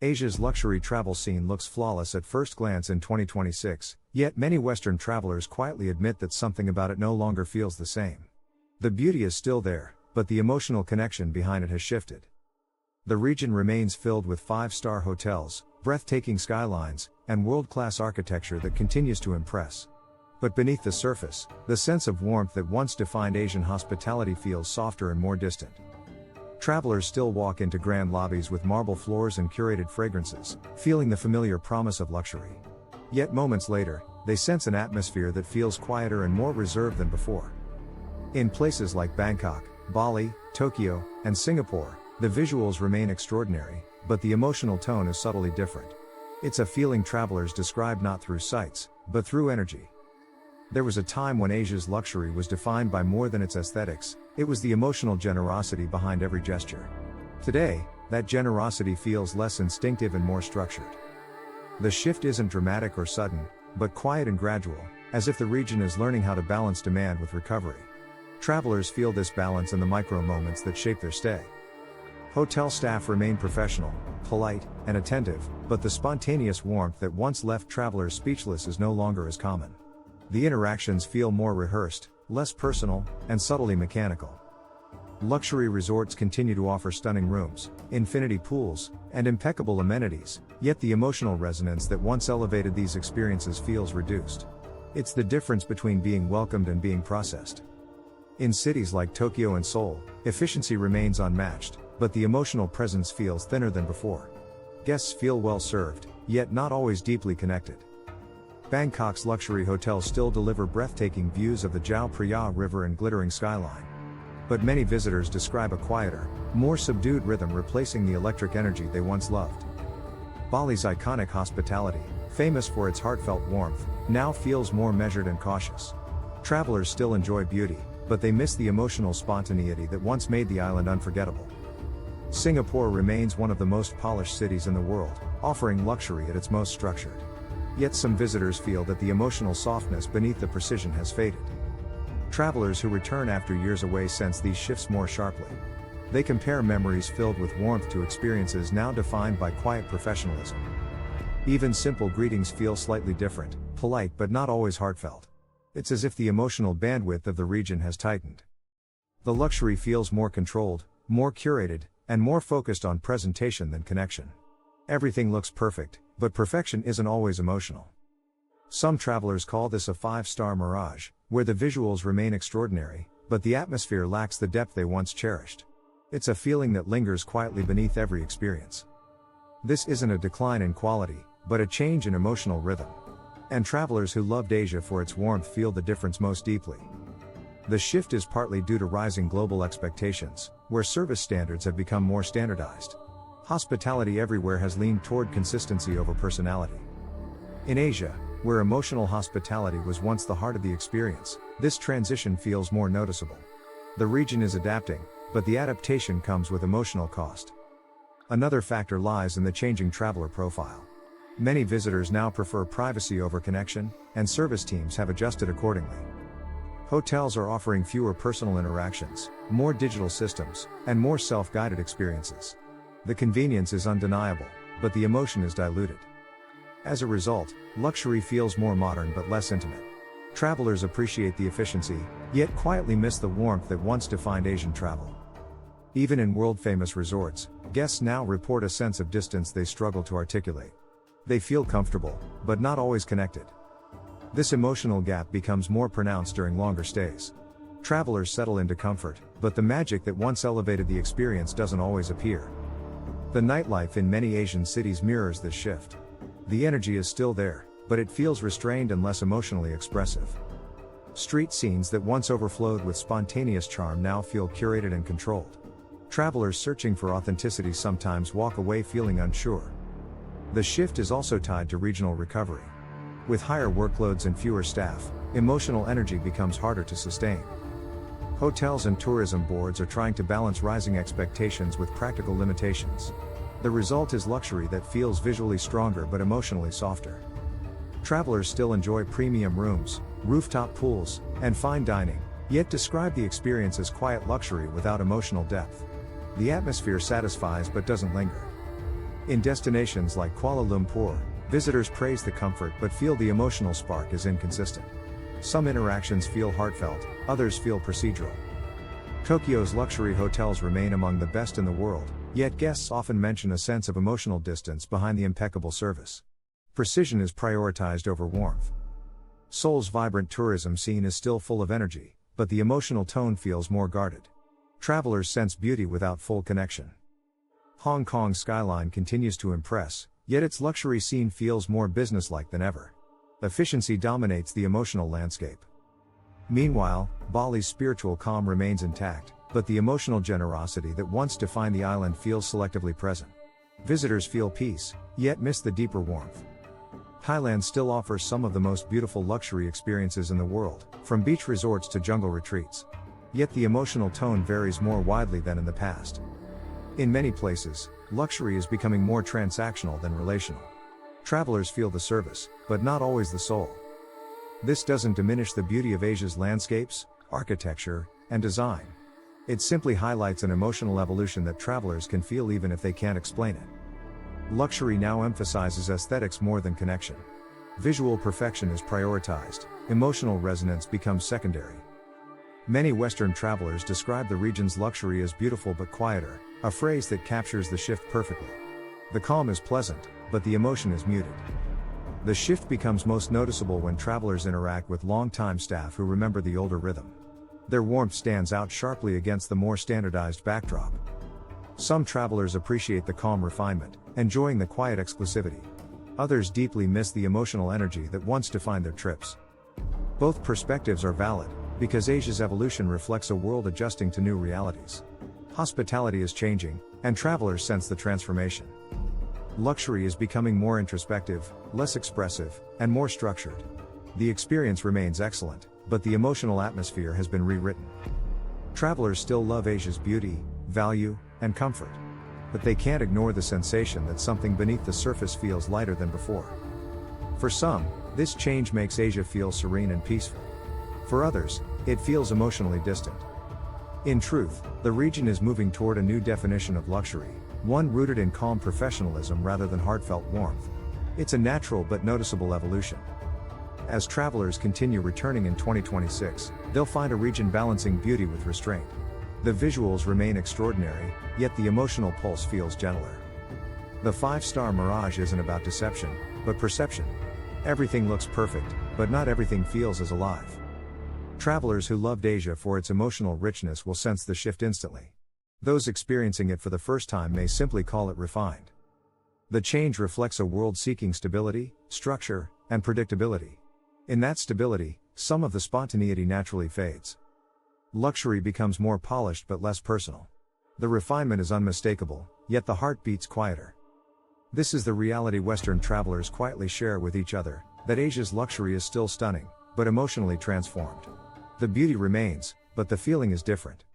Asia's luxury travel scene looks flawless at first glance in 2026, yet many Western travelers quietly admit that something about it no longer feels the same. The beauty is still there, but the emotional connection behind it has shifted. The region remains filled with five-star hotels, breathtaking skylines, and world-class architecture that continues to impress. But beneath the surface, the sense of warmth that once defined Asian hospitality feels softer and more distant. Travelers still walk into grand lobbies with marble floors and curated fragrances, feeling the familiar promise of luxury. Yet moments later, they sense an atmosphere that feels quieter and more reserved than before. In places like Bangkok, Bali, Tokyo, and Singapore, the visuals remain extraordinary, but the emotional tone is subtly different. It's a feeling travelers describe not through sights, but through energy. There was a time when Asia's luxury was defined by more than its aesthetics, it was the emotional generosity behind every gesture. Today, that generosity feels less instinctive and more structured. The shift isn't dramatic or sudden, but quiet and gradual, as if the region is learning how to balance demand with recovery. Travelers feel this balance in the micro moments that shape their stay. Hotel staff remain professional, polite, and attentive, but the spontaneous warmth that once left travelers speechless is no longer as common. The interactions feel more rehearsed, less personal, and subtly mechanical. Luxury resorts continue to offer stunning rooms, infinity pools, and impeccable amenities, yet the emotional resonance that once elevated these experiences feels reduced. It's the difference between being welcomed and being processed. In cities like Tokyo and Seoul, efficiency remains unmatched, but the emotional presence feels thinner than before. Guests feel well served, yet not always deeply connected. Bangkok's luxury hotels still deliver breathtaking views of the Chao Phraya River and glittering skyline. But many visitors describe a quieter, more subdued rhythm replacing the electric energy they once loved. Bali's iconic hospitality, famous for its heartfelt warmth, now feels more measured and cautious. Travelers still enjoy beauty, but they miss the emotional spontaneity that once made the island unforgettable. Singapore remains one of the most polished cities in the world, offering luxury at its most structured. Yet some visitors feel that the emotional softness beneath the precision has faded. Travelers who return after years away sense these shifts more sharply. They compare memories filled with warmth to experiences now defined by quiet professionalism. Even simple greetings feel slightly different, polite but not always heartfelt. It's as if the emotional bandwidth of the region has tightened. The luxury feels more controlled, more curated, and more focused on presentation than connection. Everything looks perfect, but perfection isn't always emotional. Some travelers call this a five-star mirage, where the visuals remain extraordinary, but the atmosphere lacks the depth they once cherished. It's a feeling that lingers quietly beneath every experience. This isn't a decline in quality, but a change in emotional rhythm. And travelers who loved Asia for its warmth feel the difference most deeply. The shift is partly due to rising global expectations, where service standards have become more standardized. Hospitality everywhere has leaned toward consistency over personality. In Asia, where emotional hospitality was once the heart of the experience, this transition feels more noticeable. The region is adapting, but the adaptation comes with emotional cost. Another factor lies in the changing traveler profile. Many visitors now prefer privacy over connection, and service teams have adjusted accordingly. Hotels are offering fewer personal interactions, more digital systems, and more self-guided experiences. The convenience is undeniable, but the emotion is diluted. As a result, luxury feels more modern but less intimate. Travelers appreciate the efficiency, yet quietly miss the warmth that once defined Asian travel. Even in world-famous resorts, guests now report a sense of distance they struggle to articulate. They feel comfortable, but not always connected. This emotional gap becomes more pronounced during longer stays. Travelers settle into comfort, but the magic that once elevated the experience doesn't always appear. The nightlife in many Asian cities mirrors this shift. The energy is still there, but it feels restrained and less emotionally expressive. Street scenes that once overflowed with spontaneous charm now feel curated and controlled. Travelers searching for authenticity sometimes walk away feeling unsure. The shift is also tied to regional recovery. With higher workloads and fewer staff, emotional energy becomes harder to sustain. Hotels and tourism boards are trying to balance rising expectations with practical limitations. The result is luxury that feels visually stronger but emotionally softer. Travelers still enjoy premium rooms, rooftop pools, and fine dining, yet describe the experience as quiet luxury without emotional depth. The atmosphere satisfies but doesn't linger. In destinations like Kuala Lumpur, visitors praise the comfort but feel the emotional spark is inconsistent. Some interactions feel heartfelt, others feel procedural. Tokyo's luxury hotels remain among the best in the world, yet guests often mention a sense of emotional distance behind the impeccable service. Precision is prioritized over warmth. Seoul's vibrant tourism scene is still full of energy, but the emotional tone feels more guarded. Travelers sense beauty without full connection. Hong Kong's skyline continues to impress, yet its luxury scene feels more businesslike than ever. Efficiency dominates the emotional landscape. Meanwhile, Bali's spiritual calm remains intact, but the emotional generosity that once defined the island feels selectively present. Visitors feel peace, yet miss the deeper warmth. Thailand still offers some of the most beautiful luxury experiences in the world, from beach resorts to jungle retreats. Yet the emotional tone varies more widely than in the past. In many places, luxury is becoming more transactional than relational. Travelers feel the service, but not always the soul. This doesn't diminish the beauty of Asia's landscapes, architecture, and design. It simply highlights an emotional evolution that travelers can feel even if they can't explain it. Luxury now emphasizes aesthetics more than connection. Visual perfection is prioritized, emotional resonance becomes secondary. Many Western travelers describe the region's luxury as beautiful but quieter, a phrase that captures the shift perfectly. The calm is pleasant, but the emotion is muted. The shift becomes most noticeable when travelers interact with long-time staff who remember the older rhythm. Their warmth stands out sharply against the more standardized backdrop. Some travelers appreciate the calm refinement, enjoying the quiet exclusivity. Others deeply miss the emotional energy that once defined their trips. Both perspectives are valid, because Asia's evolution reflects a world adjusting to new realities. Hospitality is changing, and travelers sense the transformation. Luxury is becoming more introspective, less expressive, and more structured. The experience remains excellent, but the emotional atmosphere has been rewritten. Travelers still love Asia's beauty, value, and comfort. But they can't ignore the sensation that something beneath the surface feels lighter than before. For some, this change makes Asia feel serene and peaceful. For others, it feels emotionally distant. In truth, the region is moving toward a new definition of luxury, one rooted in calm professionalism rather than heartfelt warmth. It's a natural but noticeable evolution. As travelers continue returning in 2026, they'll find a region balancing beauty with restraint. The visuals remain extraordinary, yet the emotional pulse feels gentler. The Five-Star Mirage isn't about deception, but perception. Everything looks perfect, but not everything feels as alive. Travelers who loved Asia for its emotional richness will sense the shift instantly. Those experiencing it for the first time may simply call it refined. The change reflects a world seeking stability, structure, and predictability. In that stability, some of the spontaneity naturally fades. Luxury becomes more polished but less personal. The refinement is unmistakable, yet the heart beats quieter. This is the reality Western travelers quietly share with each other, that Asia's luxury is still stunning, but emotionally transformed. The beauty remains, but the feeling is different.